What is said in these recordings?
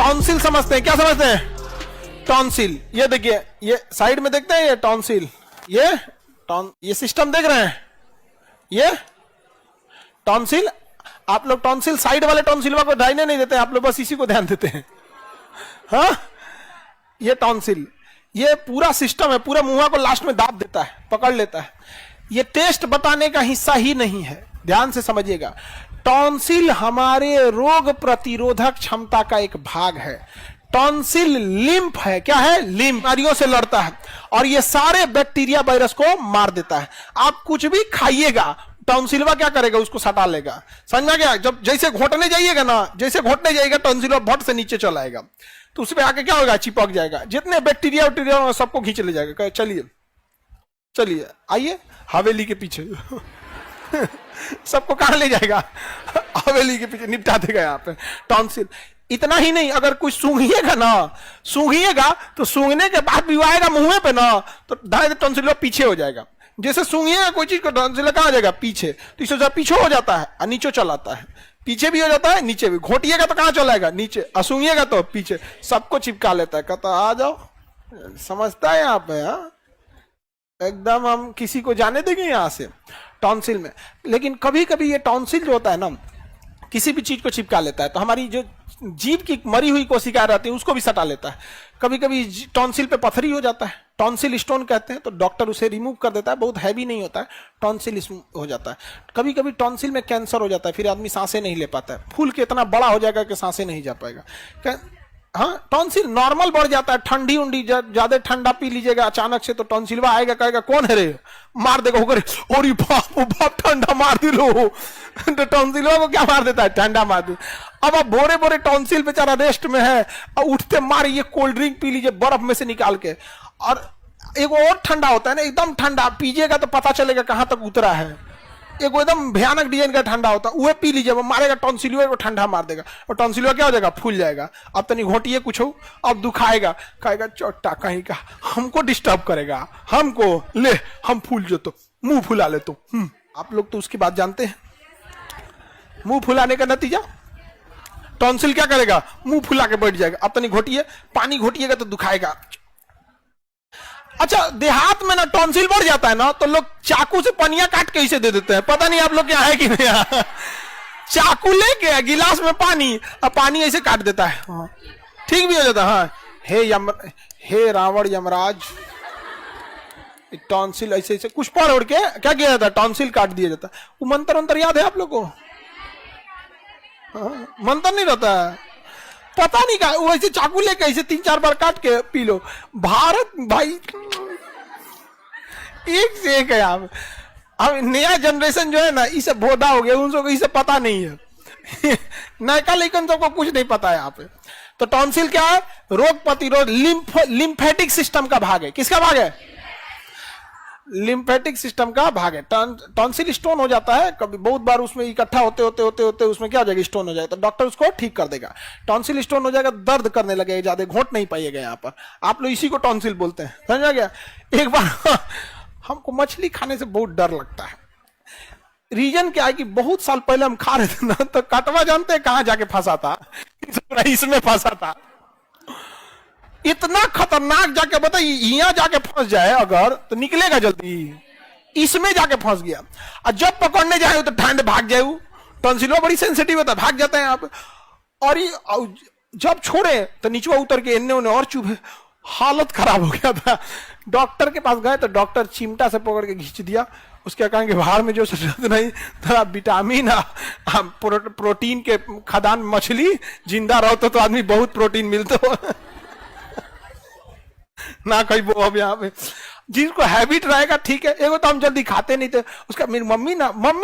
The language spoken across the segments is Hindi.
टॉन्सिल समझते हैं, क्या समझते हैं? टॉन्सिल, ये देखिए, ये साइड में देखते हैं, ये टॉन्सिल, ये सिस्टम देख रहे हैं, ये टॉन्सिल। आप लोग टॉन्सिल साइड वाले टॉन्सिलवा को ढाईने नहीं देते, आप लोग बस इसी को ध्यान देते हैं। हाँ, ये टॉन्सिल, ये पूरा सिस्टम है, पूरा मुंह को लास्ट में दाब देता है, पकड़ लेता है। ये टेस्ट बताने का हिस्सा ही नहीं है, ध्यान से समझिएगा। टॉन्सिल हमारे रोग प्रतिरोधक क्षमता का एक भाग है। टॉन्सिल लिम्फ है, क्या है? लिम्फ, बीमारियों से लड़ता है और ये सारे बैक्टीरिया वायरस को मार देता है। आप कुछ भी खाइएगा, टॉन्सिलवा क्या करेगा? उसको सटा लेगा। समझ गया? जब जैसे घोटने जाइएगा ना, जैसे घोटने जाइएगा टॉन्सिलवा भट से नीचे चला आएगा, तो उसमें आके क्या होगा? चिपक जाएगा, जितने बैक्टीरिया सबको खींच ले जाएगा। चलिए चलिए आइए हवेली के पीछे सबको कहां ले जाएगा? हवेली के पीछे निपटा देगा यहाँ पे टॉन्सिल। इतना ही नहीं, अगर कुछ सूंघिएगा ना, सूंघिएगा तो सूंघने के बाद भी वो आएगा मुंह पे ना, तो दाएं टॉन्सिल पीछे हो जाएगा। जैसे सूंघिएगा कोई चीज को, टॉन्सिल कहां आ जाएगा? पीछे। तो इसे पीछे हो जाता है और नीचे चलाता है, पीछे भी हो जाता है, नीचे भी। घोटिएगा तो कहां चलाएगा? नीचे। सूंघिएगा तो पीछे, सबको चिपका लेता है। कहता आ जाओ, समझता है यहाँ पे। हाँ, एकदम हम किसी को जाने देंगे यहाँ से टॉन्सिल में। लेकिन कभी कभी ये टॉन्सिल जो होता है ना, किसी भी चीज को चिपका लेता है, तो हमारी जो जीभ की मरी हुई कोशिकाएं रहती है उसको भी सटा लेता है। कभी कभी टॉन्सिल पे पथरी हो जाता है, टॉन्सिल स्टोन कहते हैं, तो डॉक्टर उसे रिमूव कर देता है। बहुत हैवी नहीं होता है, टॉन्सिल हो जाता है। कभी कभी टॉन्सिल में कैंसर हो जाता है, फिर आदमी सांसें नहीं ले पाता है, फूल के इतना बड़ा हो जाएगा कि सांसें नहीं जा पाएगा। हाँ, टॉन्सिल नॉर्मल बढ़ जाता है। ठंडी उंडी ज्यादा ठंडा पी लीजिएगा अचानक से, तो टॉन्सिलवा आएगा, कहेगा कौन है रे, मार देगा। होकर और बाप ठंडा मार दी लो, तो टॉन्सिलवा को क्या मार देता है? ठंडा मार दे। अब आप बोरे बोरे टॉन्सिल बेचारा रेस्ट में है, और उठते मारे ये कोल्ड ड्रिंक पी लीजिए बर्फ में से निकाल के, और एक और ठंडा होता है ना, एकदम ठंडा पीजिएगा तो पता चलेगा कहां तक उतरा है। एक एकदम भयानक डिजाइन का ठंडा होता है, वो पी लीजिए, वो मारेगा टॉन्सिलवा को, ठंडा मार देगा, और टॉन्सिलवा क्या हो जाएगा? फूल जाएगा। अब तनी घोटिए कुछ हो, अब दुखाएगा, कहेगा चोटा कहीं का, हमको डिस्टर्ब करेगा, हमको ले, हम फूल जो तो मुंह फुला ले तो। आप लोग तो उसकी बात जानते हैं। मुंह फुलाने का नतीजा टॉन्सिल क्या करेगा? मुंह फुला के बैठ जाएगा। अब तनी घोटिए, पानी घोटिएगा तो दुखाएगा। अच्छा, देहात में ना टॉन्सिल बढ़ जाता है ना, तो लोग चाकू से पनिया काट के इसे दे देते हैं। पता नहीं आप लोग क्या है कि नहीं। चाकू लेके गिलास में पानी, और पानी ऐसे काट देता है, ठीक भी हो जाता है। हाँ, हे रावण यमराज, टॉन्सिल ऐसे ऐसे कुछ पर उड़ के क्या किया जाता है? टॉन्सिल काट दिया जाता है। वो मंत्र याद है आप लोग को? मंत्र नहीं रहता है, पता नहीं क्या, वो ऐसे चाकू लेके ऐसे 3-4 बार काट के पी लो। भारत भाई एक से एक है। अब नया जनरेशन जो है ना, इसे भोदा हो गया, उनको इसे पता नहीं है। नयका लेकिन सबको कुछ नहीं पता है यहाँ पे। तो टॉन्सिल क्या है? रोग प्रतिरोध, लिम्फेटिक सिस्टम का भाग है। किसका भाग है? लिम्फेटिक सिस्टम का भाग है। टॉन्सिल स्टोन हो जाता है, कभी बहुत बार उसमें इकट्ठा होते होते उसमें क्या हो जाएगा? स्टोन हो जाएगा, तो डॉक्टर उसको ठीक कर देगा। टॉन्सिल स्टोन हो जाएगा, दर्द करने लगेगा, ज्यादा घोट नहीं पाइएगा यहाँ पर। आप लोग इसी को टॉन्सिल बोलते हैं, समझ गया? एक बार हमको मछली खाने से बहुत डर लगता है। रीजन क्या है कि बहुत साल पहले हम खा रहे थे ना, तो कटवा जानते हैं कहां जाके फंसा था? इसमें फंसा था। इतना खतरनाक, जाके बताइए, यहाँ जाके फंस जाए अगर, तो निकलेगा जल्दी। इसमें जाके फंस गया, और जब पकड़ने जाए तो ठंड भाग जाए। टॉन्सिलवा बड़ी सेंसिटिव होता है, भाग जाता है यहाँ पे। और जब छोड़े तो नीचवा उतर के इन्ने उन्हें और चुभे, हालत खराब हो गया था। डॉक्टर के पास गए तो डॉक्टर चिमटा से पकड़ के खींच दिया। उसके कारण के बाहर में जो नहीं, थोड़ा विटामिन, प्रोटीन के खदान, मछली जिंदा रहो तो आदमी बहुत प्रोटीन मिलता हो ना। कहीं वो अब यहाँ पे जिसको हैबिट रहेगा ठीक है। एगो तो हम जल्दी खाते नहीं थे, उसका मेरी मम्मी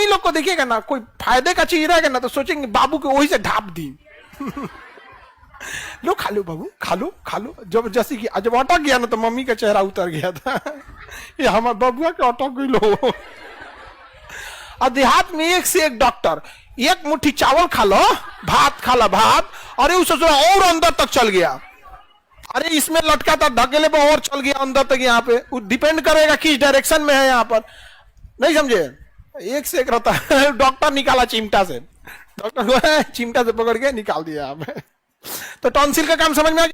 लोग को देखिएगा ना, कोई फायदे का चीज रहेगा ना, तो सोचेंगे बाबू को वही से ढाप दी। लो खा लो बाबू, खा लो। जबरदस्ती की, जब अटक गया ना तो मम्मी का चेहरा उतर गया था। ये हमारे बबुआ के अटक गई लो। और देहात में एक से एक डॉक्टर, एक मुट्ठी चावल खा लो, भात खा लो, भात, अरे उसे और अंदर तक चल गया। अरे इसमें लटका था, ढकेले पे और चल गया अंदर तक। यहाँ पे डिपेंड करेगा किस डायरेक्शन में है यहाँ पर, नहीं समझे? एक से एक रहता है। डॉक्टर निकाला चिमटा से, डॉक्टर चिमटा से पकड़ के निकाल दिया यहाँ पे। तो टॉन्सिल का काम समझ में आ गया।